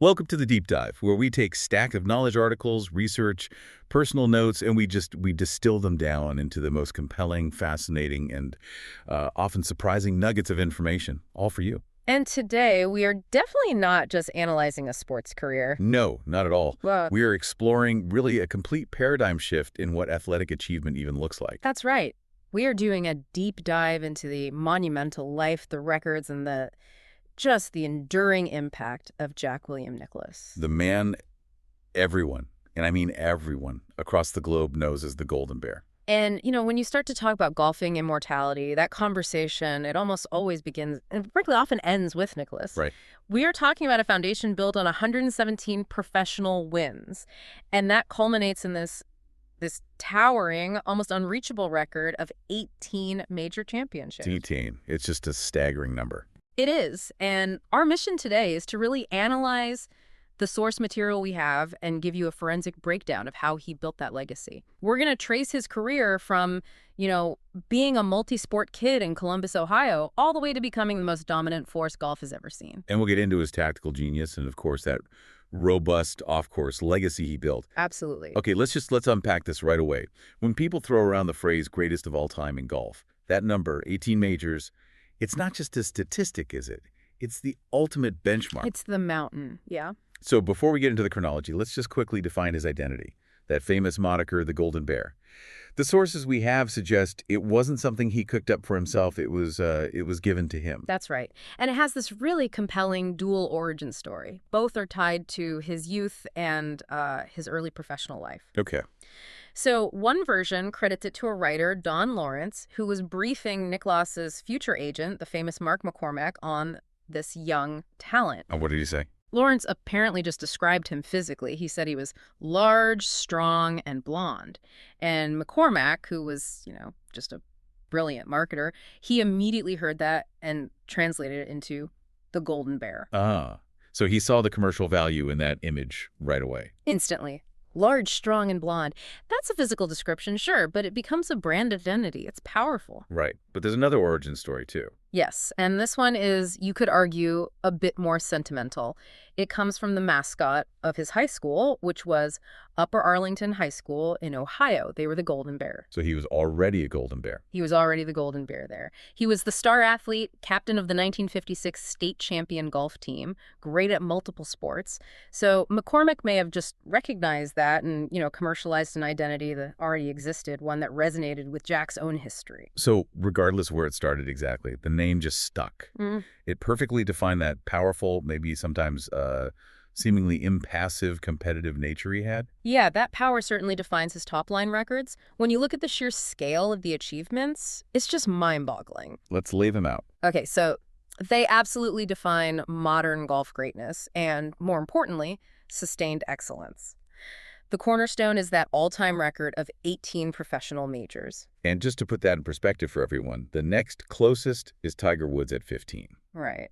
Welcome to the Deep Dive, where we take stack of knowledge articles, research, personal notes, and we distill them down into the most compelling, fascinating, and often surprising nuggets of information, all for you. And today, we are definitely not just analyzing a sports career. No, not at all. Well, We are exploring really a complete paradigm shift in what athletic achievement even looks like. that's right. We are doing a deep dive into the monumental life, the records, and just the enduring impact of Jack William Nicklaus. The man everyone, and I mean everyone, across the globe knows as the Golden Bear. And, when you start to talk about golfing immortality, that conversation, it almost always begins, and frankly often ends with Nicklaus. Right. We are talking about a foundation built on 117 professional wins, and that culminates in this towering, almost unreachable record of 18 major championships. 18. It's just a staggering number. It is, and our mission today is to really analyze the source material we have and give you a forensic breakdown of how he built that legacy. We're going to trace his career from, being a multi-sport kid in Columbus, Ohio, all the way to becoming the most dominant force golf has ever seen. And we'll get into his tactical genius and, of course, that robust off-course legacy he built. Absolutely. Okay, let's unpack this right away. When people throw around the phrase greatest of all time in golf, that number, 18 majors, it's not just a statistic, is it? It's the ultimate benchmark. It's the mountain, yeah. So before we get into the chronology, let's just quickly define his identity, that famous moniker, the Golden Bear. The sources we have suggest it wasn't something he cooked up for himself. It was given to him. That's right. And it has this really compelling dual origin story. Both are tied to his youth and his early professional life. Okay. So one version credits it to a writer, Don Lawrence, who was briefing Nicklaus's future agent, the famous Mark McCormack, on this young talent. And what did he say? Lawrence apparently just described him physically. He said he was large, strong, and blonde. And McCormack, who was, just a brilliant marketer, he immediately heard that and translated it into the Golden Bear. Ah, so he saw the commercial value in that image right away. Instantly. Large, strong, and blonde. That's a physical description, sure, but it becomes a brand identity. It's powerful. Right. But there's another origin story, too. Yes, and this one is, you could argue, a bit more sentimental. It comes from the mascot of his high school, which was Upper Arlington High School in Ohio. They were the Golden Bear. So he was already a Golden Bear. He was already the Golden Bear there. He was the star athlete, captain of the 1956 state champion golf team, great at multiple sports. So McCormack may have just recognized that and, commercialized an identity that already existed, one that resonated with Jack's own history. So regardless where it started exactly, the name just stuck. It perfectly defined that powerful, maybe sometimes seemingly impassive competitive nature he had. Yeah, that power certainly defines his top-line records. When you look at the sheer scale of the achievements, it's just mind-boggling. Let's lay them out. Okay, so they absolutely define modern golf greatness and, more importantly, sustained excellence. The cornerstone is that all-time record of 18 professional majors. And just to put that in perspective for everyone, the next closest is Tiger Woods at 15. Right.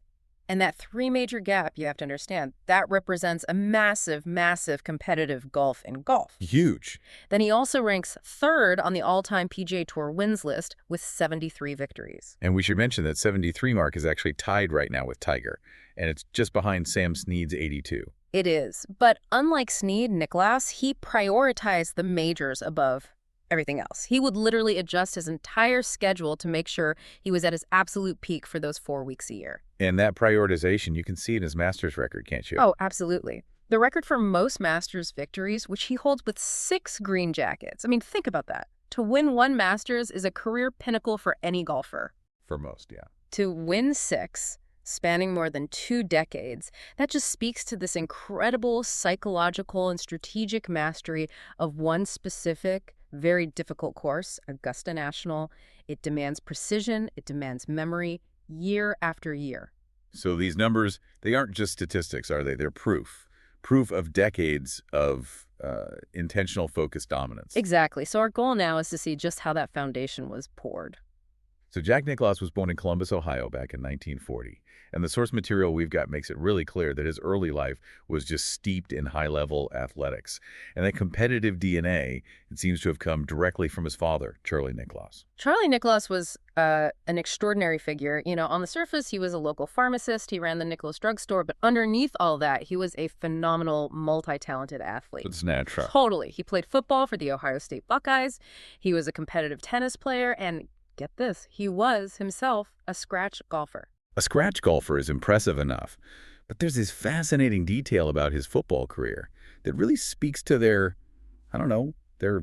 And that three-major gap, you have to understand, that represents a massive, massive competitive gulf in golf. Huge. Then he also ranks third on the all-time PGA Tour wins list with 73 victories. And we should mention that 73 mark is actually tied right now with Tiger, and it's just behind Sam Snead's 82. It is. But unlike Snead, Nicklaus, he prioritized the majors above everything else. He would literally adjust his entire schedule to make sure he was at his absolute peak for those 4 weeks a year. And that prioritization, you can see in his Masters record, can't you? Oh, absolutely. The record for most Masters victories, which he holds with 6 green jackets. I mean, think about that. To win one Masters is a career pinnacle for any golfer. For most, yeah. To win 6, spanning more than 2 decades, that just speaks to this incredible psychological and strategic mastery of one specific, very difficult course, Augusta National. It demands precision, it demands memory, year after year. So these numbers, they aren't just statistics, are they? They're proof. Proof of decades of intentional focused dominance. Exactly. So our goal now is to see just how that foundation was poured. So Jack Nicklaus was born in Columbus, Ohio back in 1940, and the source material we've got makes it really clear that his early life was just steeped in high-level athletics. And that competitive DNA, it seems to have come directly from his father, Charlie Nicklaus. Charlie Nicklaus was an extraordinary figure. You know, on the surface, he was a local pharmacist. He ran the Nicklaus drugstore. But underneath all that, he was a phenomenal, multi-talented athlete. It's natural. Totally. He played football for the Ohio State Buckeyes. He was a competitive tennis player. And get this, he was himself a scratch golfer. A scratch golfer is impressive enough, but there's this fascinating detail about his football career that really speaks to their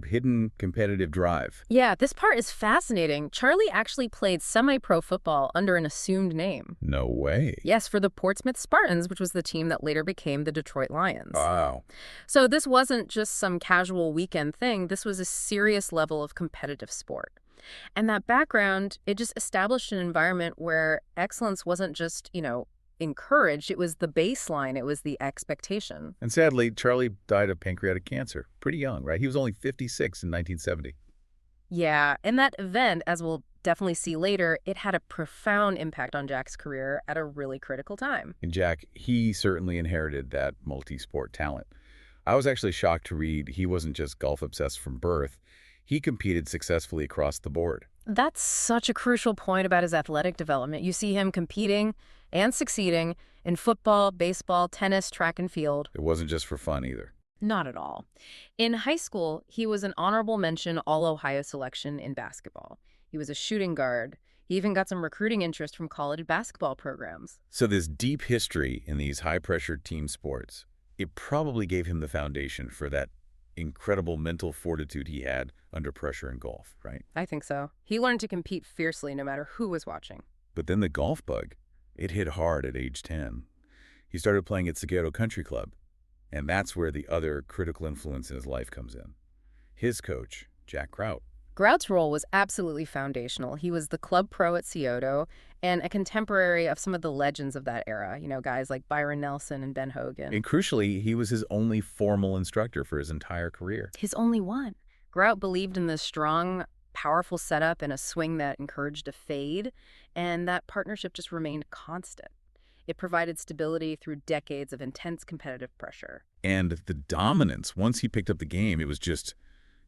hidden competitive drive. Yeah, this part is fascinating. Charlie actually played semi-pro football under an assumed name. No way. Yes, for the Portsmouth Spartans, which was the team that later became the Detroit Lions. Wow. So this wasn't just some casual weekend thing. This was a serious level of competitive sport. And that background, it just established an environment where excellence wasn't just, encouraged. It was the baseline. It was the expectation. And sadly, Charlie died of pancreatic cancer. Pretty young, right? He was only 56 in 1970. Yeah, and that event, as we'll definitely see later, it had a profound impact on Jack's career at a really critical time. And Jack, he certainly inherited that multi-sport talent. I was actually shocked to read he wasn't just golf-obsessed from birth. He competed successfully across the board. That's such a crucial point about his athletic development. You see him competing and succeeding in football, baseball, tennis, track and field. It wasn't just for fun either. Not at all. In high school, he was an honorable mention All-Ohio selection in basketball. He was a shooting guard. He even got some recruiting interest from college basketball programs. So this deep history in these high-pressure team sports, it probably gave him the foundation for that incredible mental fortitude he had under pressure in golf, right? I think so. He learned to compete fiercely no matter who was watching. But then the golf bug, it hit hard at age 10. He started playing at Seguero Country Club, and that's where the other critical influence in his life comes in. His coach, Jack Grout. Grout's role was absolutely foundational. He was the club pro at Scioto and a contemporary of some of the legends of that era, guys like Byron Nelson and Ben Hogan. And crucially, he was his only formal instructor for his entire career. His only one. Grout believed in this strong, powerful setup and a swing that encouraged a fade, and that partnership just remained constant. It provided stability through decades of intense competitive pressure. And the dominance, once he picked up the game, it was just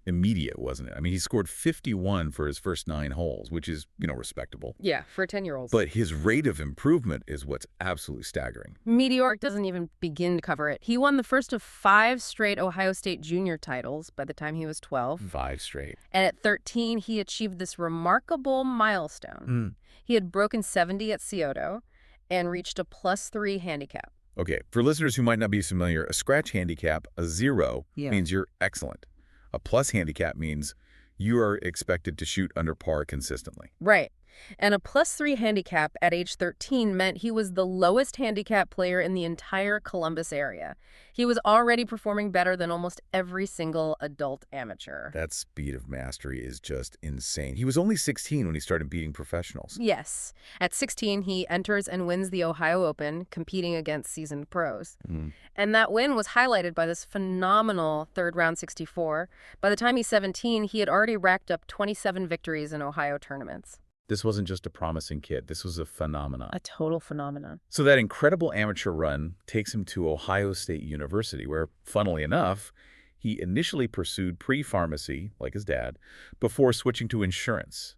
immediate, wasn't it? I mean, he scored 51 for his first 9 holes, which is, respectable. Yeah, for 10-year-olds. But his rate of improvement is what's absolutely staggering. Meteoric doesn't even begin to cover it. He won the first of 5 straight Ohio State junior titles by the time he was 12. 5 straight. And at 13, he achieved this remarkable milestone. He had broken 70 at Scioto and reached a +3 handicap. Okay, for listeners who might not be familiar, a scratch handicap, a 0, means you're excellent. A plus handicap means you are expected to shoot under par consistently. Right. And a +3 handicap at age 13 meant he was the lowest handicap player in the entire Columbus area. He was already performing better than almost every single adult amateur. That speed of mastery is just insane. He was only 16 when he started beating professionals. Yes. At 16, he enters and wins the Ohio Open, competing against seasoned pros. And that win was highlighted by this phenomenal third-round 64. By the time he's 17, he had already racked up 27 victories in Ohio tournaments. This wasn't just a promising kid. This was a phenomenon. A total phenomenon. So that incredible amateur run takes him to Ohio State University, where, funnily enough, he initially pursued pre-pharmacy, like his dad, before switching to insurance.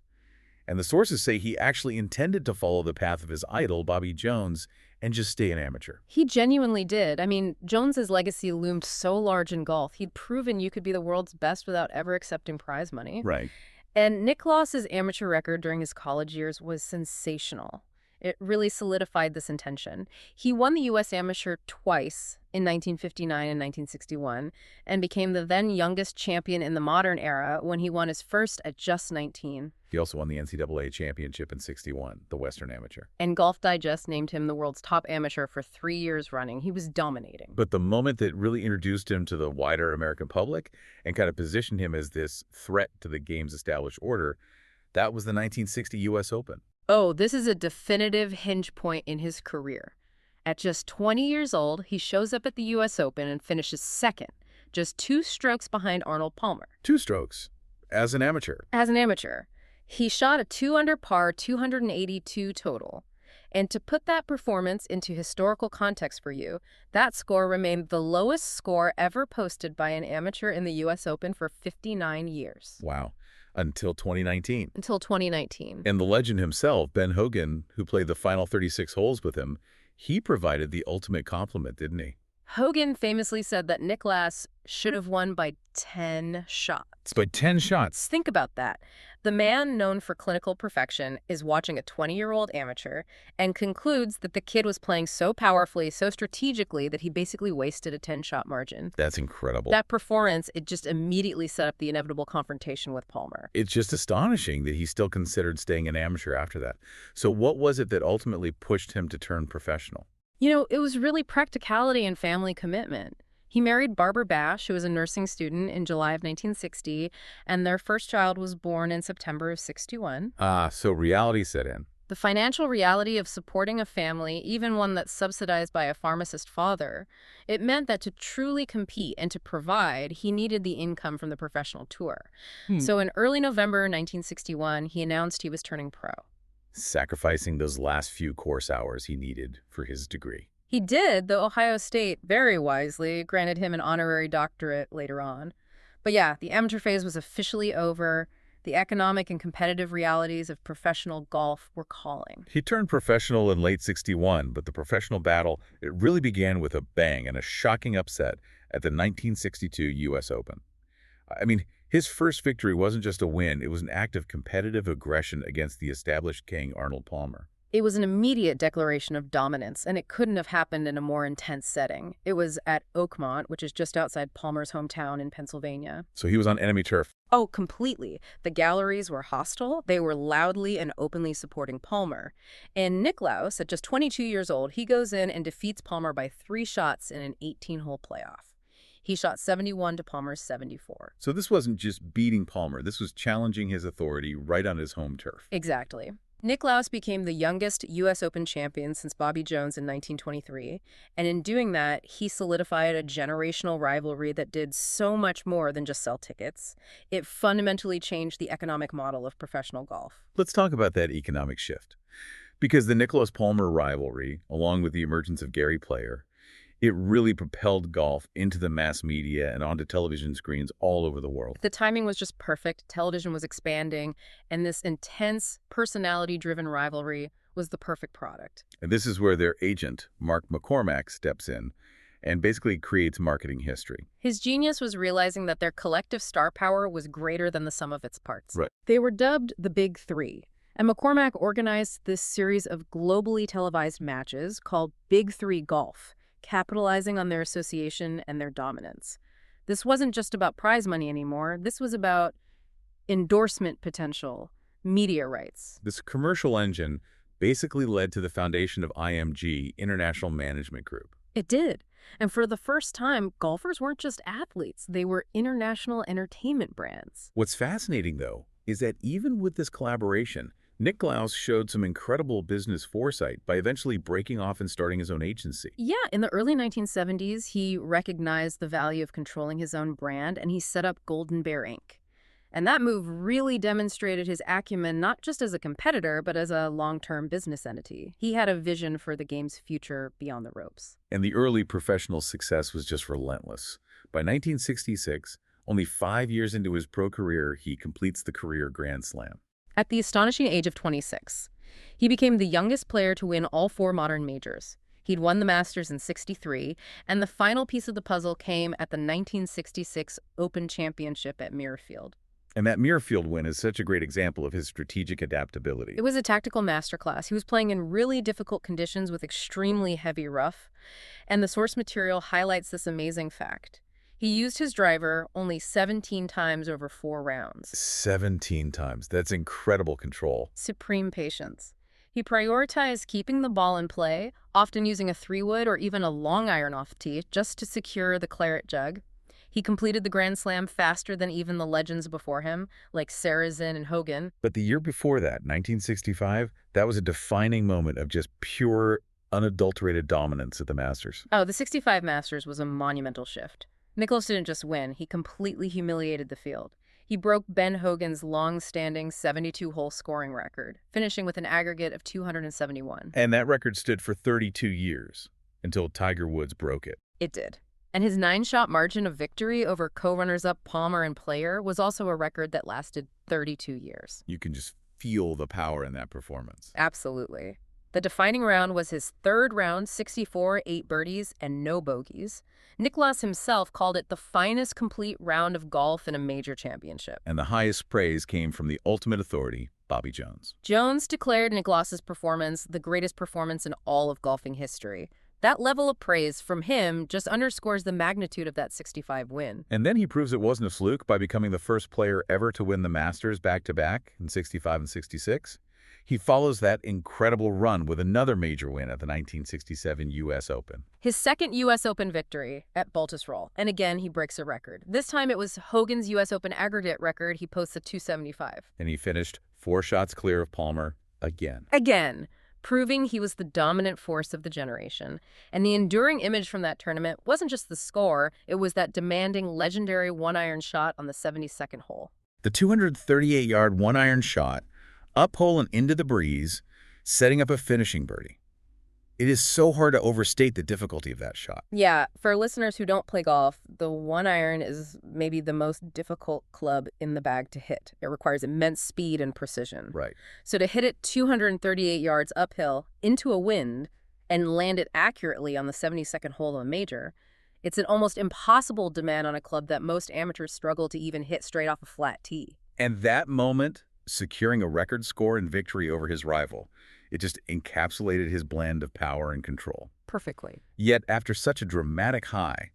And the sources say he actually intended to follow the path of his idol, Bobby Jones, and just stay an amateur. He genuinely did. I mean, Jones's legacy loomed so large in golf. He'd proven you could be the world's best without ever accepting prize money. Right. And Nicklaus's amateur record during his college years was sensational. It really solidified this intention. He won the U.S. Amateur twice in 1959 and 1961 and became the then youngest champion in the modern era when he won his first at just 19. He also won the NCAA championship in '61, the Western Amateur. And Golf Digest named him the world's top amateur for 3 years running. He was dominating. But the moment that really introduced him to the wider American public and kind of positioned him as this threat to the game's established order, that was the 1960 U.S. Open. Oh, this is a definitive hinge point in his career. At just 20 years old, he shows up at the U.S. Open and finishes second, just 2 strokes behind Arnold Palmer. 2 strokes, as an amateur. As an amateur. He shot a 2 under par, 282 total. And to put that performance into historical context for you, that score remained the lowest score ever posted by an amateur in the U.S. Open for 59 years. Wow. Until 2019. Until 2019. And the legend himself, Ben Hogan, who played the final 36 holes with him, he provided the ultimate compliment, didn't he? Hogan famously said that Nicklaus should have won by 10 shots. It's by 10 shots. Think about that. The man known for clinical perfection is watching a 20-year-old amateur and concludes that the kid was playing so powerfully, so strategically, that he basically wasted a 10-shot margin. That's incredible. That performance, it just immediately set up the inevitable confrontation with Palmer. It's just astonishing that he still considered staying an amateur after that. So what was it that ultimately pushed him to turn professional? You know, it was really practicality and family commitment. He married Barbara Bash, who was a nursing student, in July of 1960, and their first child was born in September of 61. So reality set in. The financial reality of supporting a family, even one that's subsidized by a pharmacist father, it meant that to truly compete and to provide, he needed the income from the professional tour. So in early November 1961, he announced he was turning pro. Sacrificing those last few course hours he needed for his degree. He did, though Ohio State, very wisely, granted him an honorary doctorate later on. But yeah, the amateur phase was officially over. The economic and competitive realities of professional golf were calling. He turned professional in late 61, but the professional battle, it really began with a bang and a shocking upset at the 1962 U.S. Open. I mean, his first victory wasn't just a win, it was an act of competitive aggression against the established king, Arnold Palmer. It was an immediate declaration of dominance, and it couldn't have happened in a more intense setting. It was at Oakmont, which is just outside Palmer's hometown in Pennsylvania. So he was on enemy turf. Oh, completely. The galleries were hostile. They were loudly and openly supporting Palmer. And Nicklaus, at just 22 years old, he goes in and defeats Palmer by 3 shots in an 18-hole playoff. He shot 71 to Palmer's 74. So this wasn't just beating Palmer. This was challenging his authority right on his home turf. Exactly. Nicklaus became the youngest U.S. Open champion since Bobby Jones in 1923, and in doing that, he solidified a generational rivalry that did so much more than just sell tickets. It fundamentally changed the economic model of professional golf. Let's talk about that economic shift. Because the Nicklaus-Palmer rivalry, along with the emergence of Gary Player, it really propelled golf into the mass media and onto television screens all over the world. The timing was just perfect. Television was expanding, and this intense, personality-driven rivalry was the perfect product. And this is where their agent, Mark McCormack, steps in and basically creates marketing history. His genius was realizing that their collective star power was greater than the sum of its parts. Right. They were dubbed the Big Three, and McCormack organized this series of globally televised matches called Big Three Golf, capitalizing on their association and their dominance. This wasn't just about prize money anymore. This was about endorsement potential, media rights. This commercial engine basically led to the foundation of IMG, International Management Group. It did. And for the first time, golfers weren't just athletes. They were international entertainment brands. What's fascinating, though, is that even with this collaboration, Nicklaus showed some incredible business foresight by eventually breaking off and starting his own agency. Yeah, in the early 1970s, he recognized the value of controlling his own brand, and he set up Golden Bear Inc. And that move really demonstrated his acumen not just as a competitor, but as a long-term business entity. He had a vision for the game's future beyond the ropes. And the early professional success was just relentless. By 1966, only 5 years into his pro career, he completes the career Grand Slam. At the astonishing age of 26, he became the youngest player to win all 4 modern majors. He'd won the Masters in '63, and the final piece of the puzzle came at the 1966 Open Championship at Muirfield. And that Muirfield win is such a great example of his strategic adaptability. It was a tactical masterclass. He was playing in really difficult conditions with extremely heavy rough, and the source material highlights this amazing fact. He used his driver only 17 times over 4 rounds. 17 times. That's incredible control. Supreme patience. He prioritized keeping the ball in play, often using a 3-wood or even a long iron off tee just to secure the claret jug. He completed the Grand Slam faster than even the legends before him, like Sarazen and Hogan. But the year before that, 1965, that was a defining moment of just pure, unadulterated dominance at the Masters. Oh, the '65 Masters was a monumental shift. Nicklaus didn't just win, he completely humiliated the field. He broke Ben Hogan's long-standing 72-hole scoring record, finishing with an aggregate of 271. And that record stood for 32 years, until Tiger Woods broke it. It did. And his 9-shot margin of victory over co-runners-up Palmer and Player was also a record that lasted 32 years. You can just feel the power in that performance. Absolutely. The defining round was his third round, 64, 8 birdies, and no bogeys. Nicklaus himself called it the finest complete round of golf in a major championship. And the highest praise came from the ultimate authority, Bobby Jones. Jones declared Nicklaus's performance the greatest performance in all of golfing history. That level of praise from him just underscores the magnitude of that 65 win. And then he proves it wasn't a fluke by becoming the first player ever to win the Masters back-to-back in 65 and 66. He follows that incredible run with another major win at the 1967 U.S. Open. His second U.S. Open victory at Baltusrol, and again he breaks a record. This time it was Hogan's U.S. Open aggregate record. He posts a 275. And he finished 4 shots clear of Palmer again. Again, proving he was the dominant force of the generation. And the enduring image from that tournament wasn't just the score, it was that demanding, legendary one-iron shot on the 72nd hole. The 238-yard one-iron shot, up hole and into the breeze, setting up a finishing birdie. It is so hard to overstate the difficulty of that shot. Yeah, for listeners who don't play golf, the one iron is maybe the most difficult club in the bag to hit. It requires immense speed and precision. Right. So to hit it 238 yards uphill into a wind and land it accurately on the 72nd hole of a major, it's an almost impossible demand on a club that most amateurs struggle to even hit straight off a flat tee. And that moment, securing a record score and victory over his rival, it just encapsulated his blend of power and control. Perfectly. Yet, after such a dramatic high,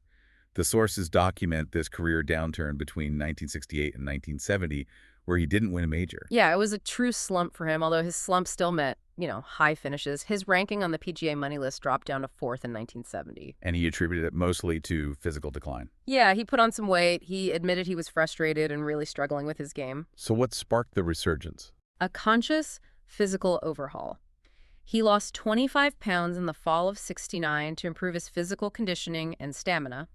the sources document this career downturn between 1968 and 1970, where he didn't win a major. Yeah, it was a true slump for him, although his slump still meant, high finishes. His ranking on the PGA money list dropped down to 4th in 1970. And he attributed it mostly to physical decline. Yeah, he put on some weight. He admitted he was frustrated and really struggling with his game. So what sparked the resurgence? A conscious physical overhaul. He lost 25 pounds in the fall of '69 to improve his physical conditioning and stamina.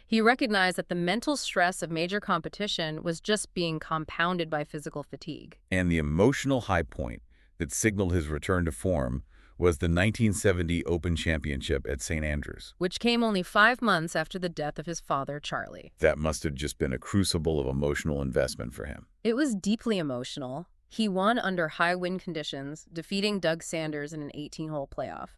He recognized that the mental stress of major competition was just being compounded by physical fatigue. And the emotional high point that signaled his return to form was the 1970 Open Championship at St. Andrews, which came only 5 months after the death of his father, Charlie. That must have just been a crucible of emotional investment for him. It was deeply emotional. He won under high wind conditions, defeating Doug Sanders in an 18-hole playoff.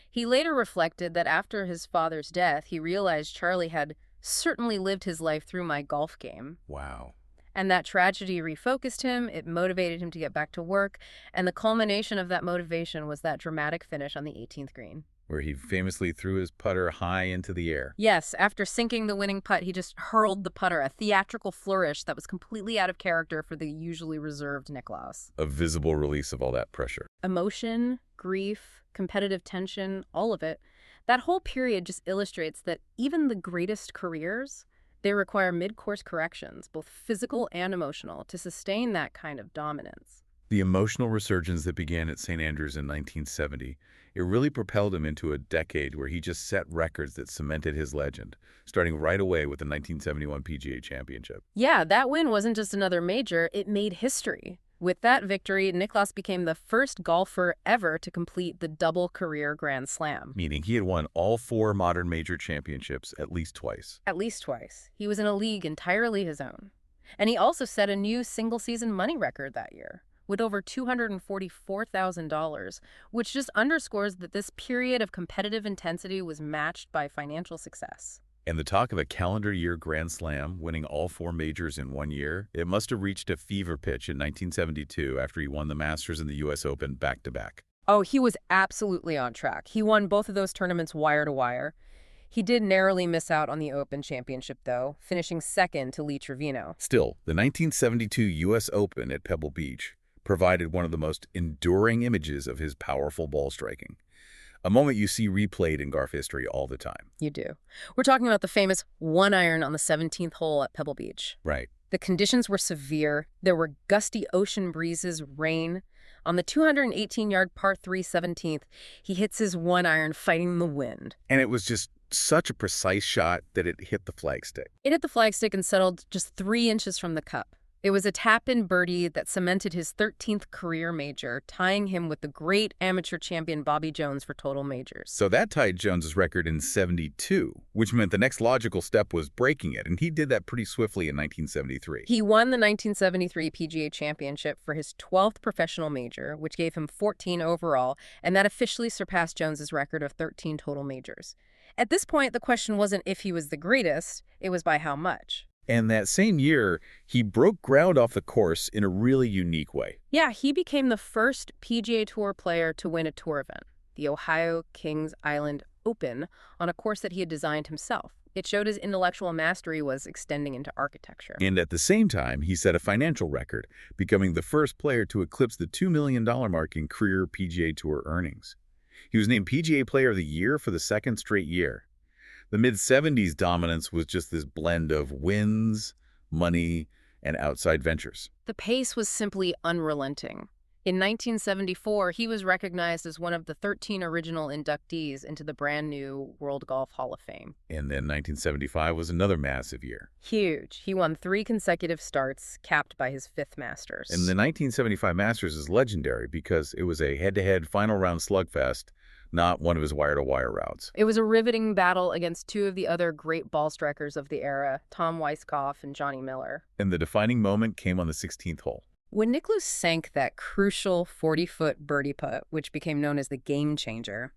He later reflected that after his father's death, he realized Charlie had certainly lived his life through my golf game. Wow. And that tragedy refocused him, it motivated him to get back to work, and the culmination of that motivation was that dramatic finish on the 18th green, where he famously threw his putter high into the air. Yes, after sinking the winning putt, he just hurled the putter, a theatrical flourish that was completely out of character for the usually reserved Nicklaus. A visible release of all that pressure. Emotion, grief, competitive tension, all of it. That whole period just illustrates that even the greatest careers, they require mid-course corrections, both physical and emotional, to sustain that kind of dominance. The emotional resurgence that began at St. Andrews in 1970, it really propelled him into a decade where he just set records that cemented his legend, starting right away with the 1971 PGA Championship. Yeah, that win wasn't just another major, it made history. With that victory, Nicklaus became the first golfer ever to complete the double career Grand Slam. Meaning he had won all 4 modern major championships at least twice. At least twice. He was in a league entirely his own. And he also set a new single-season money record that year, with over $244,000, which just underscores that this period of competitive intensity was matched by financial success. And the talk of a calendar year Grand Slam, winning all 4 majors in 1 year, it must have reached a fever pitch in 1972 after he won the Masters and the U.S. Open back-to-back. Oh, he was absolutely on track. He won both of those tournaments wire to wire. He did narrowly miss out on the Open Championship, though, finishing second to Lee Trevino. Still, the 1972 U.S. Open at Pebble Beach provided one of the most enduring images of his powerful ball striking. A moment you see replayed in golf history all the time. You do. We're talking about the famous one iron on the 17th hole at Pebble Beach. Right. The conditions were severe. There were gusty ocean breezes, rain. On the 218-yard par 3 17th, he hits his one iron fighting the wind. And it was just such a precise shot that it hit the flagstick. It hit the flagstick and settled just 3 inches from the cup. It was a tap-in birdie that cemented his 13th career major, tying him with the great amateur champion Bobby Jones for total majors. So that tied Jones's record in '72, which meant the next logical step was breaking it, and he did that pretty swiftly in 1973. He won the 1973 PGA Championship for his 12th professional major, which gave him 14 overall, and that officially surpassed Jones's record of 13 total majors. At this point, the question wasn't if he was the greatest, it was by how much. And that same year, he broke ground off the course in a really unique way. Yeah, he became the first PGA Tour player to win a tour event, the Ohio Kings Island Open, on a course that he had designed himself. It showed his intellectual mastery was extending into architecture. And at the same time, he set a financial record, becoming the first player to eclipse the $2 million mark in career PGA Tour earnings. He was named PGA Player of the Year for the second straight year. The mid-'70s dominance was just this blend of wins, money, and outside ventures. The pace was simply unrelenting. In 1974, he was recognized as one of the 13 original inductees into the brand-new World Golf Hall of Fame. And then 1975 was another massive year. Huge. He won 3 consecutive starts, capped by his 5th Masters. And the 1975 Masters is legendary because it was a head-to-head final round slugfest, not one of his wire-to-wire routes. It was a riveting battle against 2 of the other great ball strikers of the era, Tom Weiskopf and Johnny Miller. And the defining moment came on the 16th hole. When Nicklaus sank that crucial 40-foot birdie putt, which became known as the game changer,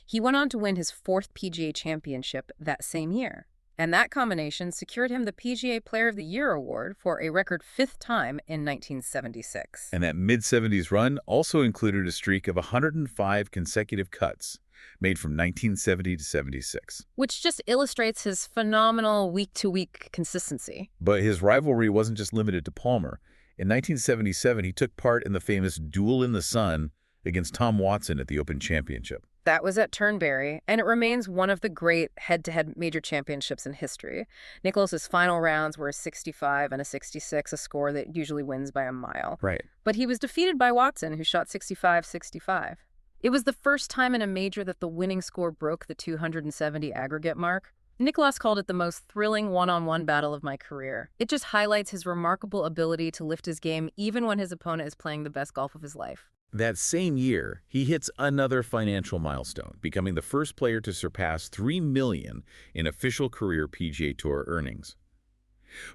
he went on to win his 4th PGA Championship that same year. And that combination secured him the PGA Player of the Year award for a record 5th time in 1976. And that mid-'70s run also included a streak of 105 consecutive cuts, made from 1970 to 76. Which just illustrates his phenomenal week-to-week consistency. But his rivalry wasn't just limited to Palmer. In 1977, he took part in the famous Duel in the Sun against Tom Watson at the Open Championship. That was at Turnberry, and it remains one of the great head-to-head major championships in history. Nicklaus's final rounds were a 65 and a 66, a score that usually wins by a mile. Right. But he was defeated by Watson, who shot 65-65. It was the first time in a major that the winning score broke the 270 aggregate mark. Nicklaus called it the most thrilling one-on-one battle of my career. It just highlights his remarkable ability to lift his game even when his opponent is playing the best golf of his life. That same year, he hits another financial milestone, becoming the first player to surpass $3 million in official career PGA Tour earnings.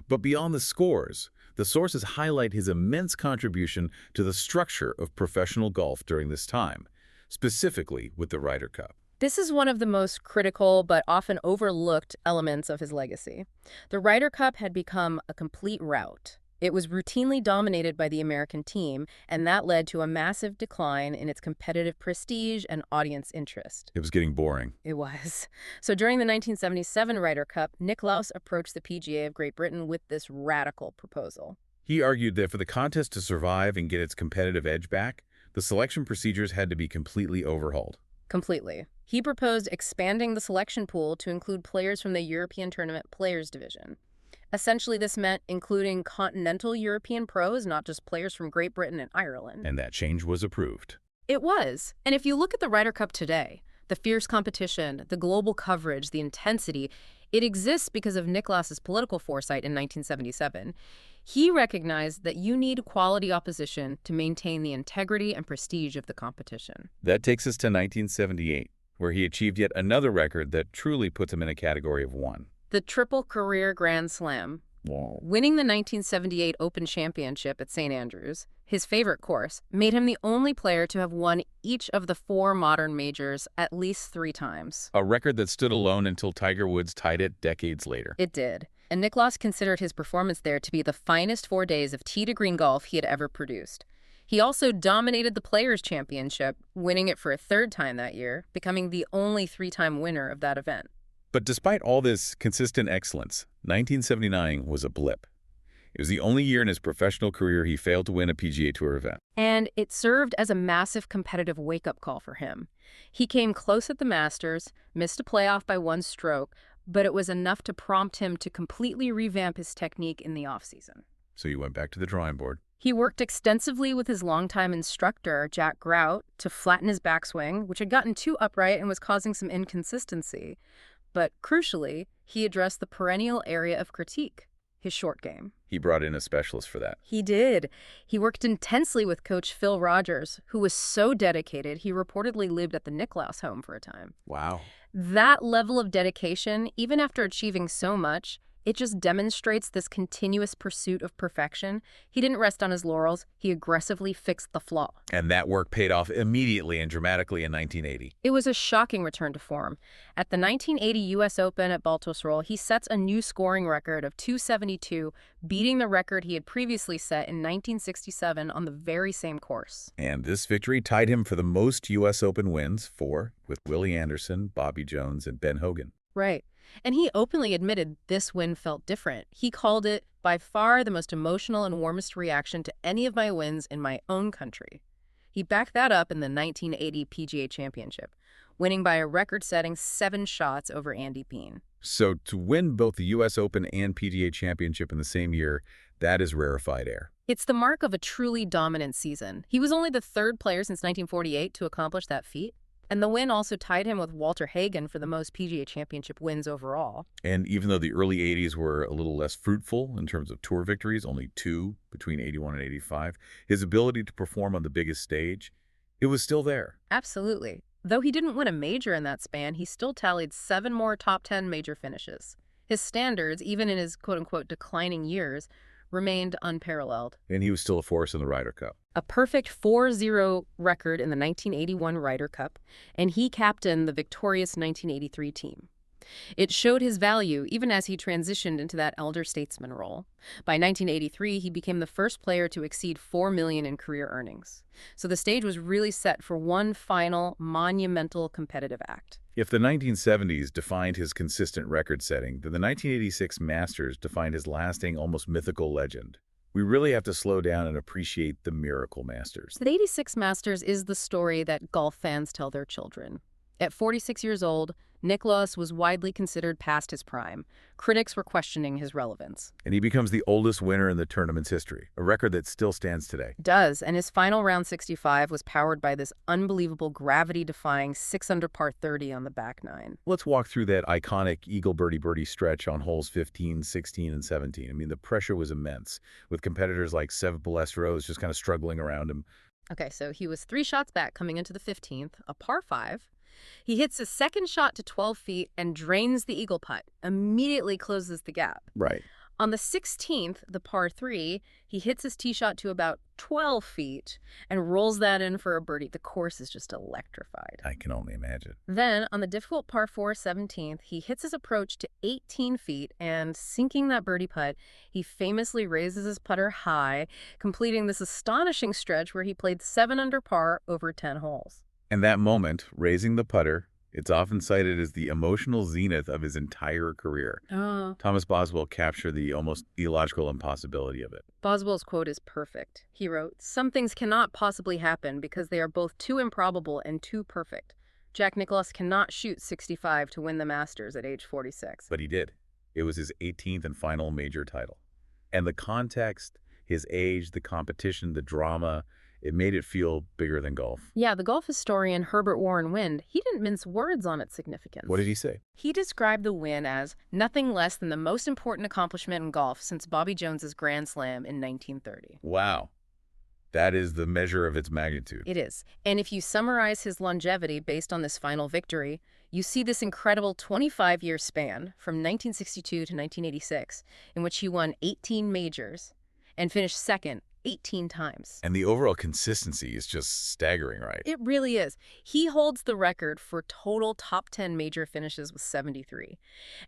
But beyond the scores, the sources highlight his immense contribution to the structure of professional golf during this time, specifically with the Ryder Cup. This is one of the most critical but often overlooked elements of his legacy. The Ryder Cup had become a complete rout. It was routinely dominated by the American team, and that led to a massive decline in its competitive prestige and audience interest. It was getting boring. It was. So during the 1977 Ryder Cup, Nicklaus approached the PGA of Great Britain with this radical proposal. He argued that for the contest to survive and get its competitive edge back, the selection procedures had to be completely overhauled. Completely. He proposed expanding the selection pool to include players from the European Tournament Players Division. Essentially, this meant including continental European pros, not just players from Great Britain and Ireland. And that change was approved. It was. And if you look at the Ryder Cup today, the fierce competition, the global coverage, the intensity, it exists because of Nicklaus's political foresight in 1977. He recognized that you need quality opposition to maintain the integrity and prestige of the competition. That takes us to 1978, where he achieved yet another record that truly puts him in a category of one. The triple career Grand Slam. Wow. Winning the 1978 Open Championship at St. Andrews, his favorite course, made him the only player to have won each of the 4 modern majors at least 3 times. A record that stood alone until Tiger Woods tied it decades later. It did. And Nicklaus considered his performance there to be the finest 4 days of tee-to-green golf he had ever produced. He also dominated the Players' Championship, winning it for a 3rd time that year, becoming the only 3-time winner of that event. But despite all this consistent excellence, 1979 was a blip. It was the only year in his professional career he failed to win a PGA Tour event. And it served as a massive competitive wake-up call for him. He came close at the Masters, missed a playoff by 1 stroke, but it was enough to prompt him to completely revamp his technique in the offseason. So he went back to the drawing board. He worked extensively with his longtime instructor, Jack Grout, to flatten his backswing, which had gotten too upright and was causing some inconsistency. But crucially, he addressed the perennial area of critique, his short game. He brought in a specialist for that. He did. He worked intensely with coach Phil Rogers, who was so dedicated he reportedly lived at the Nicklaus home for a time. Wow. That level of dedication, even after achieving so much, it just demonstrates this continuous pursuit of perfection. He didn't rest on his laurels. He aggressively fixed the flaw. And that work paid off immediately and dramatically in 1980. It was a shocking return to form. At the 1980 U.S. Open at Baltusrol, he sets a new scoring record of 272, beating the record he had previously set in 1967 on the very same course. And this victory tied him for the most U.S. Open wins, 4, with Willie Anderson, Bobby Jones, and Ben Hogan. Right. And he openly admitted this win felt different. He called it, by far, the most emotional and warmest reaction to any of my wins in my own country. He backed that up in the 1980 PGA Championship, winning by a record-setting 7 shots over Andy Bean. So to win both the U.S. Open and PGA Championship in the same year, that is rarefied air. It's the mark of a truly dominant season. He was only the 3rd player since 1948 to accomplish that feat. And the win also tied him with Walter Hagen for the most PGA Championship wins overall. And even though the early 80s were a little less fruitful in terms of tour victories, only 2 between 81 and 85, his ability to perform on the biggest stage, it was still there. Absolutely. Though he didn't win a major in that span, he still tallied 7 more top 10 major finishes. His standards, even in his quote-unquote declining years, remained unparalleled. And he was still a force in the Ryder Cup. A perfect 4-0 record in the 1981 Ryder Cup, and he captained the victorious 1983 team. It showed his value even as he transitioned into that elder statesman role. By 1983, he became the first player to exceed $4 million in career earnings. So the stage was really set for one final, monumental competitive act. If the 1970s defined his consistent record-setting, then the 1986 Masters defined his lasting, almost mythical legend. We really have to slow down and appreciate the Miracle Masters. The 86 Masters is the story that golf fans tell their children. At 46 years old, Nicklaus was widely considered past his prime. Critics were questioning his relevance. And he becomes the oldest winner in the tournament's history, a record that still stands today. Does, and his final round 65 was powered by this unbelievable gravity-defying 6-under par 30 on the back nine. Let's walk through that iconic eagle birdie stretch on holes 15, 16, and 17. I mean, the pressure was immense, with competitors like Seve Ballesteros just kind of struggling around him. Okay, so he was 3 shots back coming into the 15th, a par 5. He hits his second shot to 12 feet and drains the eagle putt, immediately closes the gap. Right. On the 16th, the par 3, he hits his tee shot to about 12 feet and rolls that in for a birdie. The course is just electrified. I can only imagine. Then, on the difficult par 4 17th, he hits his approach to 18 feet and, sinking that birdie putt, he famously raises his putter high, completing this astonishing stretch where he played 7 under par over 10 holes. And that moment, raising the putter, it's often cited as the emotional zenith of his entire career. Thomas Boswell captured the almost illogical impossibility of it. Boswell's quote is perfect. He wrote, "Some things cannot possibly happen because they are both too improbable and too perfect. Jack Nicklaus cannot shoot 65 to win the Masters at age 46. But he did. It was his 18th and final major title. And the context, his age, the competition, the drama, it made it feel bigger than golf. Yeah, the golf historian Herbert Warren Wind, he didn't mince words on its significance. What did he say? He described the win as nothing less than the most important accomplishment in golf since Bobby Jones's Grand Slam in 1930. Wow. That is the measure of its magnitude. It is. And if you summarize his longevity based on this final victory, you see this incredible 25-year span from 1962 to 1986 in which he won 18 majors and finished second 18 times. And the overall consistency is just staggering, right? It really is. He holds the record for total top 10 major finishes with 73.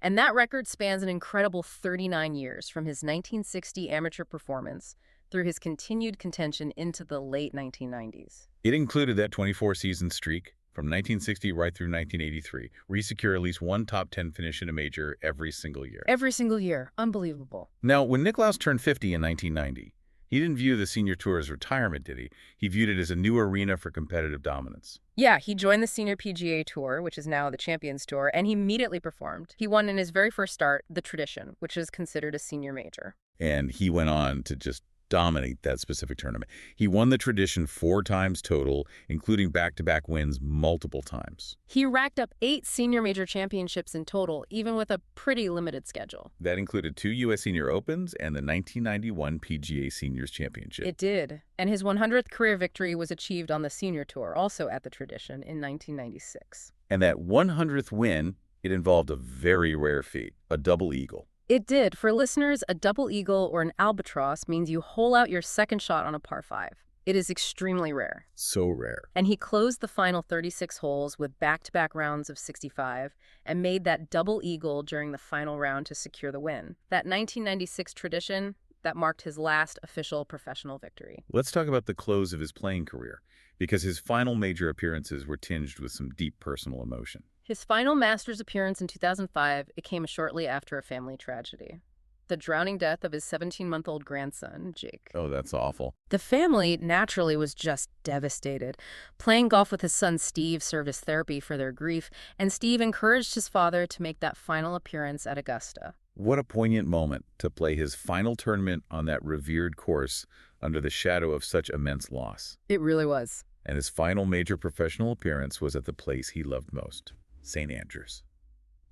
And that record spans an incredible 39 years from his 1960 amateur performance through his continued contention into the late 1990s. It included that 24-season streak from 1960 right through 1983, where he secured at least one top 10 finish in a major every single year. Every single year. Unbelievable. Now, when Nicklaus turned 50 in 1990, he didn't view the Senior Tour as retirement, did he? He viewed it as a new arena for competitive dominance. Yeah, he joined the Senior PGA Tour, which is now the Champions Tour, and he immediately performed. He won in his very first start, the Tradition, which is considered a senior major. And he went on to just dominate that specific tournament. He won the tradition 4 times total, including back-to-back wins multiple times. He racked up 8 senior major championships in total, even with a pretty limited schedule. That included 2 U.S. Senior Opens and the 1991 PGA Seniors Championship. It did. And his 100th career victory was achieved on the Senior Tour, also at the tradition, in 1996. And that 100th win, it involved a very rare feat, a double eagle. It did. For listeners, a double eagle or an albatross means you hole out your second shot on a par 5. It is extremely rare. So rare. And he closed the final 36 holes with back-to-back rounds of 65 and made that double eagle during the final round to secure the win. That 1996 tradition, that marked his last official professional victory. Let's talk about the close of his playing career, because his final major appearances were tinged with some deep personal emotion. His final Masters appearance in 2005, it came shortly after a family tragedy. The drowning death of his 17-month-old grandson, Jake. Oh, that's awful. The family, naturally, was just devastated. Playing golf with his son Steve served as therapy for their grief, and Steve encouraged his father to make that final appearance at Augusta. What a poignant moment to play his final tournament on that revered course under the shadow of such immense loss. It really was. And his final major professional appearance was at the place he loved most, St. Andrews.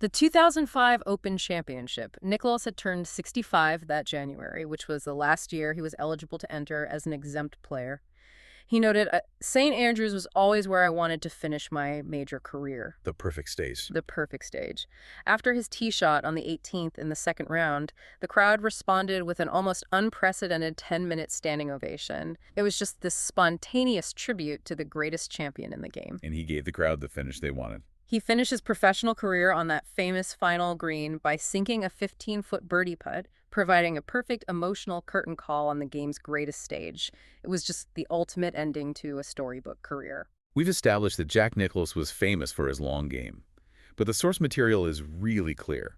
The 2005 Open Championship. Nicklaus had turned 65 that January, which was the last year he was eligible to enter as an exempt player. He noted, St. Andrews was always where I wanted to finish my major career. The perfect stage. The perfect stage. After his tee shot on the 18th in the second round, the crowd responded with an almost unprecedented 10-minute standing ovation. It was just this spontaneous tribute to the greatest champion in the game. And he gave the crowd the finish they wanted. He finished his professional career on that famous final green by sinking a 15-foot birdie putt, providing a perfect emotional curtain call on the game's greatest stage. It was just the ultimate ending to a storybook career. We've established that Jack Nicklaus was famous for his long game, but the source material is really clear.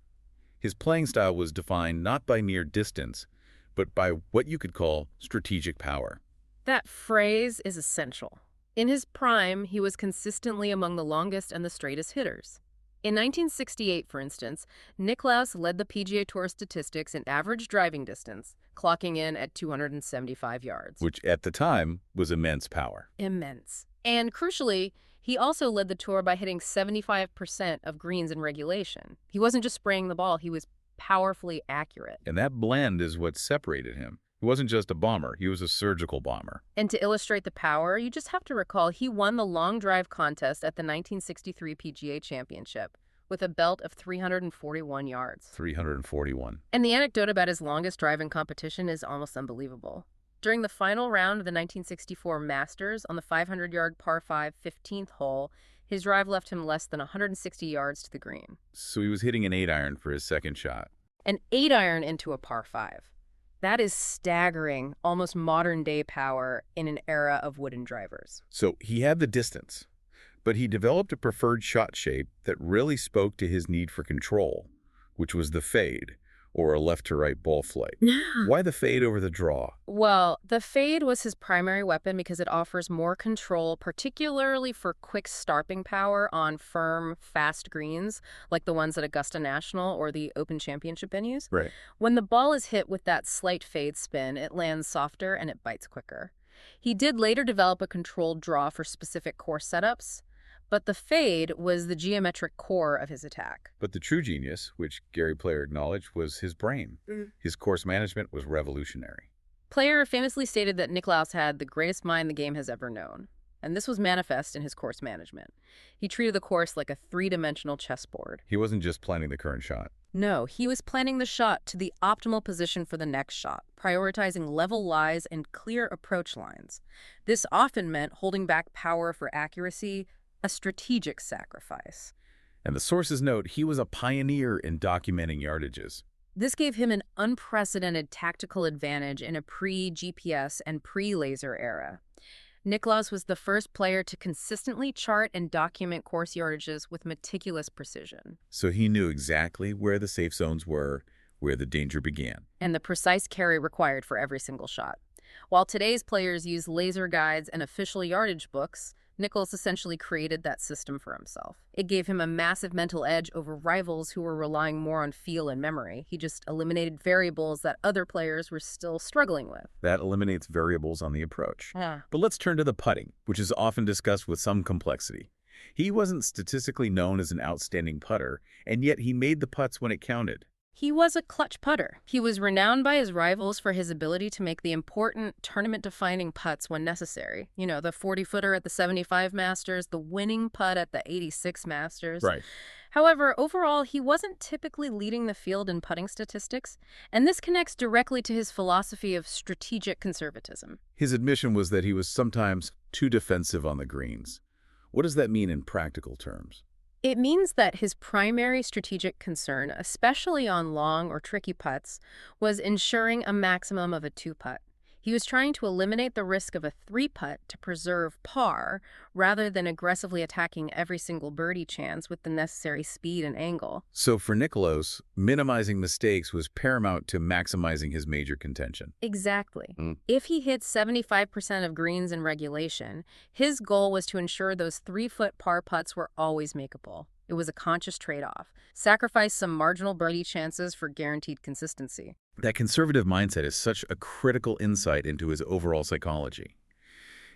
His playing style was defined not by mere distance, but by what you could call strategic power. That phrase is essential. In his prime, he was consistently among the longest and the straightest hitters. In 1968, for instance, Nicklaus led the PGA Tour statistics in average driving distance, clocking in at 275 yards. Which, at the time, was immense power. Immense. And crucially, he also led the tour by hitting 75% of greens in regulation. He wasn't just spraying the ball, he was powerfully accurate. And that blend is what separated him. He wasn't just a bomber, he was a surgical bomber. And to illustrate the power, you just have to recall he won the long drive contest at the 1963 PGA Championship with a belt of 341 yards. 341. And the anecdote about his longest drive in competition is almost unbelievable. During the final round of the 1964 Masters on the 500-yard par 5 15th hole, his drive left him less than 160 yards to the green. So he was hitting an 8-iron for his second shot. An 8-iron into a par 5. That is staggering, almost modern-day power in an era of wooden drivers. So he had the distance, but he developed a preferred shot shape that really spoke to his need for control, which was the fade, or a left-to-right ball flight. Why the fade over the draw? Well, the fade was his primary weapon because it offers more control, particularly for quick starping power on firm, fast greens, like the ones at Augusta National or the Open Championship venues. Right. When the ball is hit with that slight fade spin, it lands softer and it bites quicker. He did later develop a controlled draw for specific course setups, but the fade was the geometric core of his attack. But the true genius, which Gary Player acknowledged, was his brain. His course management was revolutionary. Player famously stated that Nicklaus had the greatest mind the game has ever known, and this was manifest in his course management. He treated the course like a three-dimensional chessboard. He wasn't just planning the current shot. No, he was planning the shot to the optimal position for the next shot, prioritizing level lies and clear approach lines. This often meant holding back power for accuracy, a strategic sacrifice. And the sources note he was a pioneer in documenting yardages. This gave him an unprecedented tactical advantage in a pre-GPS and pre-laser era. Nicklaus was the first player to consistently chart and document course yardages with meticulous precision. So he knew exactly where the safe zones were, where the danger began. And the precise carry required for every single shot. While today's players use laser guides and official yardage books, Nicklaus essentially created that system for himself. It gave him a massive mental edge over rivals who were relying more on feel and memory. He just eliminated variables that other players were still struggling with. That eliminates variables on the approach. Yeah. But let's turn to the putting, which is often discussed with some complexity. He wasn't statistically known as an outstanding putter, and yet he made the putts when it counted. He was a clutch putter. He was renowned by his rivals for his ability to make the important tournament-defining putts when necessary. You know, the 40-footer at the 75 Masters, the winning putt at the 86 Masters. Right. However, overall, he wasn't typically leading the field in putting statistics, and this connects directly to his philosophy of strategic conservatism. His admission was that he was sometimes too defensive on the greens. What does that mean in practical terms? It means that his primary strategic concern, especially on long or tricky putts, was ensuring a maximum of a two-putt. He was trying to eliminate the risk of a three-putt to preserve par, rather than aggressively attacking every single birdie chance with the necessary speed and angle. So for Nicklaus, minimizing mistakes was paramount to maximizing his major contention. Exactly. If he hit 75% of greens in regulation, his goal was to ensure those three-foot par putts were always makeable. It was a conscious trade-off. Sacrifice some marginal birdie chances for guaranteed consistency. That conservative mindset is such a critical insight into his overall psychology.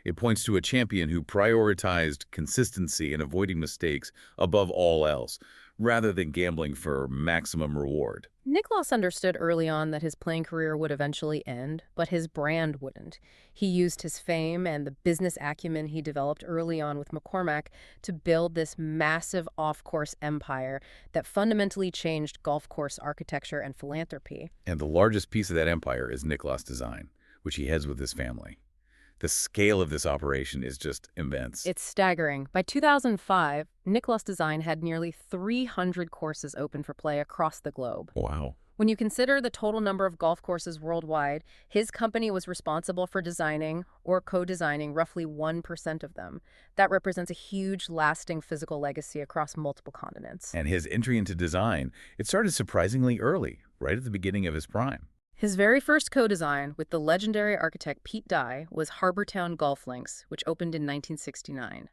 It points to a champion who prioritized consistency and avoiding mistakes above all else, rather than gambling for maximum reward. Nicklaus understood early on that his playing career would eventually end, but his brand wouldn't. He used his fame and the business acumen he developed early on with McCormack to build this massive off-course empire that fundamentally changed golf course architecture and philanthropy. And the largest piece of that empire is Nicklaus Design, which he heads with his family. The scale of this operation is just immense. It's staggering. By 2005, Nicklaus Design had nearly 300 courses open for play across the globe. Wow. When you consider the total number of golf courses worldwide, his company was responsible for designing or co-designing roughly 1% of them. That represents a huge, lasting physical legacy across multiple continents. And his entry into design, it started surprisingly early, right at the beginning of his prime. His very first co-design with the legendary architect Pete Dye was Harbortown Golf Links, which opened in 1969.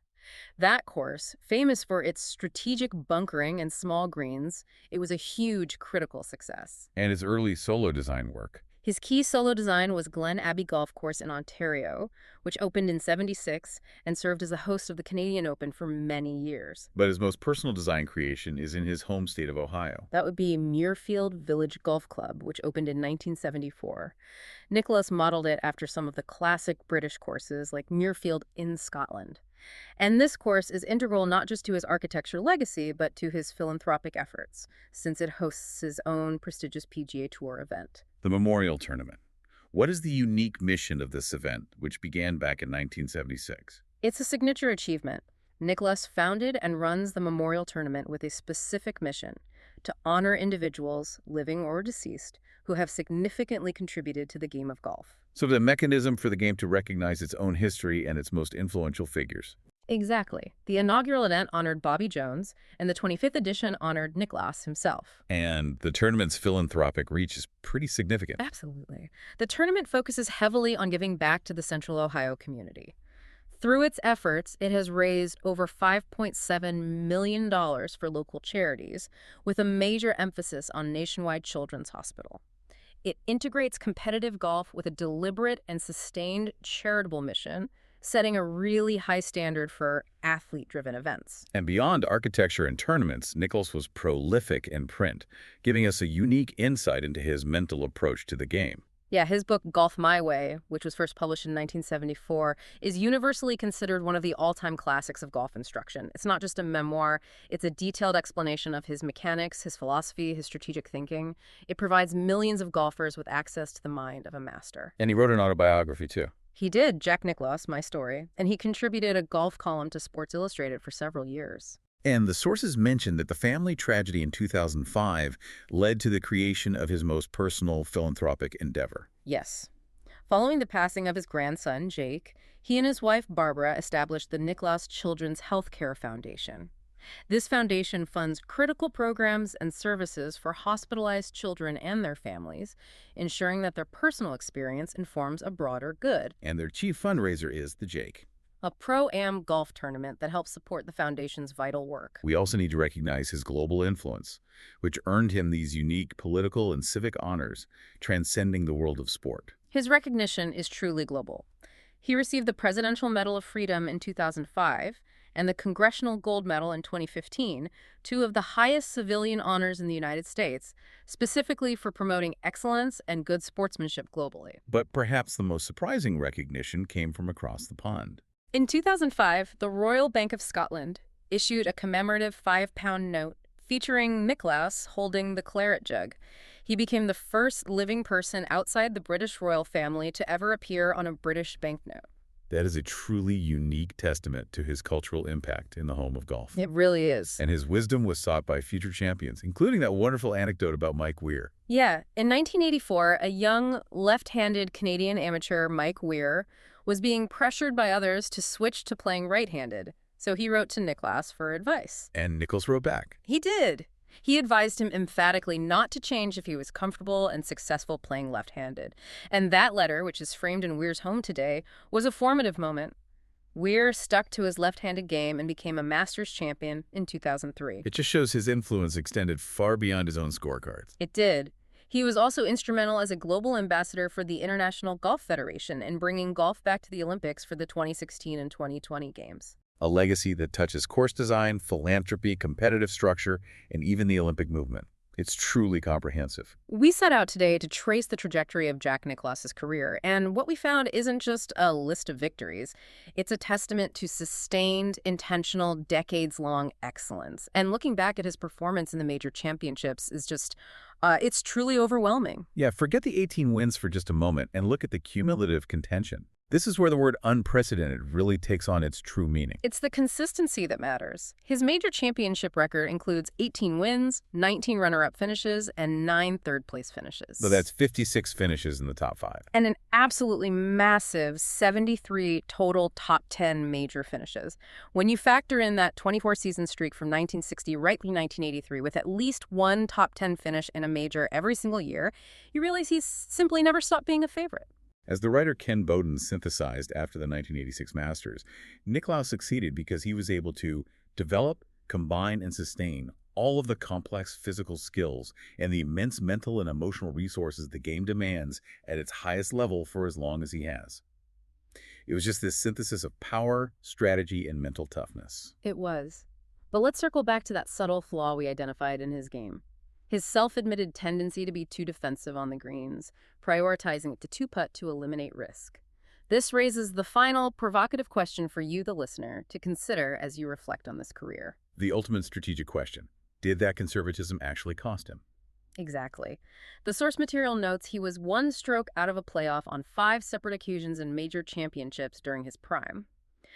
That course, famous for its strategic bunkering and small greens, it was a huge critical success. And his early solo design work. His key solo design was Glen Abbey Golf Course in Ontario, which opened in '76 and served as a host of the Canadian Open for many years. But his most personal design creation is in his home state of Ohio. That would be Muirfield Village Golf Club, which opened in 1974. Nicklaus modeled it after some of the classic British courses like Muirfield in Scotland. And this course is integral not just to his architecture legacy, but to his philanthropic efforts, since it hosts his own prestigious PGA Tour event. The Memorial Tournament. What is the unique mission of this event, which began back in 1976? It's a signature achievement. Nicklaus founded and runs the Memorial Tournament with a specific mission: to honor individuals, living or deceased, who have significantly contributed to the game of golf. So the mechanism for the game to recognize its own history and its most influential figures. Exactly. The inaugural event honored Bobby Jones, and the 25th edition honored Nicklaus himself. And the tournament's philanthropic reach is pretty significant. Absolutely. The tournament focuses heavily on giving back to the Central Ohio community. Through its efforts, it has raised over $5.7 million for local charities, with a major emphasis on Nationwide Children's Hospital. It integrates competitive golf with a deliberate and sustained charitable mission, setting a really high standard for athlete-driven events. And beyond architecture and tournaments, Nicklaus was prolific in print, giving us a unique insight into his mental approach to the game. Yeah, his book Golf My Way, which was first published in 1974, is universally considered one of the all-time classics of golf instruction. It's not just a memoir, it's a detailed explanation of his mechanics, his philosophy, his strategic thinking. It provides millions of golfers with access to the mind of a master. And he wrote an autobiography, too. He did, Jack Nicklaus, My Story, and he contributed a golf column to Sports Illustrated for several years. And the sources mention that the family tragedy in 2005 led to the creation of his most personal philanthropic endeavor. Yes. Following the passing of his grandson, Jake, he and his wife, Barbara, established the Nicklaus Children's Healthcare Foundation. This foundation funds critical programs and services for hospitalized children and their families, ensuring that their personal experience informs a broader good. And their chief fundraiser is the Jake. a pro-am golf tournament that helps support the foundation's vital work. We also need to recognize his global influence, which earned him these unique political and civic honors, transcending the world of sport. His recognition is truly global. He received the Presidential Medal of Freedom in 2005 and the Congressional Gold Medal in 2015, two of the highest civilian honors in the United States, specifically for promoting excellence and good sportsmanship globally. But perhaps the most surprising recognition came from across the pond. In 2005, the Royal Bank of Scotland issued a commemorative £5 note featuring Nicklaus holding the claret jug. He became the first living person outside the British royal family to ever appear on a British banknote. That is a truly unique testament to his cultural impact in the home of golf. It really is. And his wisdom was sought by future champions, including that wonderful anecdote about Mike Weir. Yeah, in 1984, a young left-handed Canadian amateur, Mike Weir, was being pressured by others to switch to playing right-handed. So he wrote to Nicklaus for advice. And Nicklaus wrote back. He did. He advised him emphatically not to change if he was comfortable and successful playing left-handed. And that letter, which is framed in Weir's home today, was a formative moment. Weir stuck to his left-handed game and became a Masters champion in 2003. It just shows his influence extended far beyond his own scorecards. It did. He was also instrumental as a global ambassador for the International Golf Federation in bringing golf back to the Olympics for the 2016 and 2020 games. A legacy that touches course design, philanthropy, competitive structure, and even the Olympic movement. It's truly comprehensive. We set out today to trace the trajectory of Jack Nicklaus's career, and what we found isn't just a list of victories. It's a testament to sustained, intentional, decades-long excellence. And looking back at his performance in the major championships is just, it's truly overwhelming. Yeah, forget the 18 wins for just a moment and look at the cumulative contention. This is where the word unprecedented really takes on its true meaning. It's the consistency that matters. His major championship record includes 18 wins, 19 runner-up finishes, and 9 third-place finishes. So that's 56 finishes in the top 5. And an absolutely massive 73 total top 10 major finishes. When you factor in that 24-season streak from 1960 right through 1983 with at least one top 10 finish in a major every single year, you realize he's simply never stopped being a favorite. As the writer Ken Bowden synthesized after the 1986 Masters, Nicklaus succeeded because he was able to develop, combine, and sustain all of the complex physical skills and the immense mental and emotional resources the game demands at its highest level for as long as he has. It was just this synthesis of power, strategy, and mental toughness. It was. But let's circle back to that subtle flaw we identified in his game. His self-admitted tendency to be too defensive on the greens, prioritizing it to two-putt to eliminate risk. This raises the final provocative question for you, the listener, to consider as you reflect on this career. The ultimate strategic question: did that conservatism actually cost him? Exactly. The source material notes he was one stroke out of a playoff on 5 separate occasions in major championships during his prime.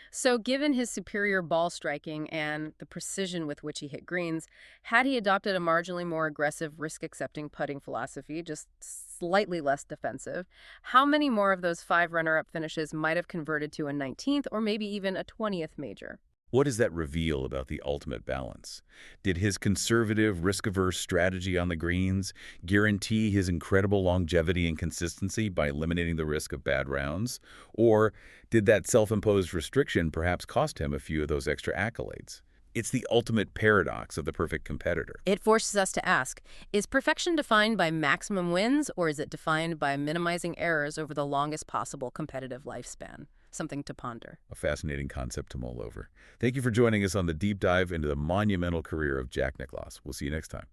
So given his superior ball striking and the precision with which he hit greens, had he adopted a marginally more aggressive, risk-accepting putting philosophy, just slightly less defensive, how many more of those 5 runner-up finishes might have converted to a 19th or maybe even a 20th major? What does that reveal about the ultimate balance? Did his conservative, risk-averse strategy on the greens guarantee his incredible longevity and consistency by eliminating the risk of bad rounds? Or did that self-imposed restriction perhaps cost him a few of those extra accolades? It's the ultimate paradox of the perfect competitor. It forces us to ask, is perfection defined by maximum wins, or is it defined by minimizing errors over the longest possible competitive lifespan? Something to ponder. A fascinating concept to mull over. Thank you for joining us on the deep dive into the monumental career of Jack Nicklaus. We'll see you next time.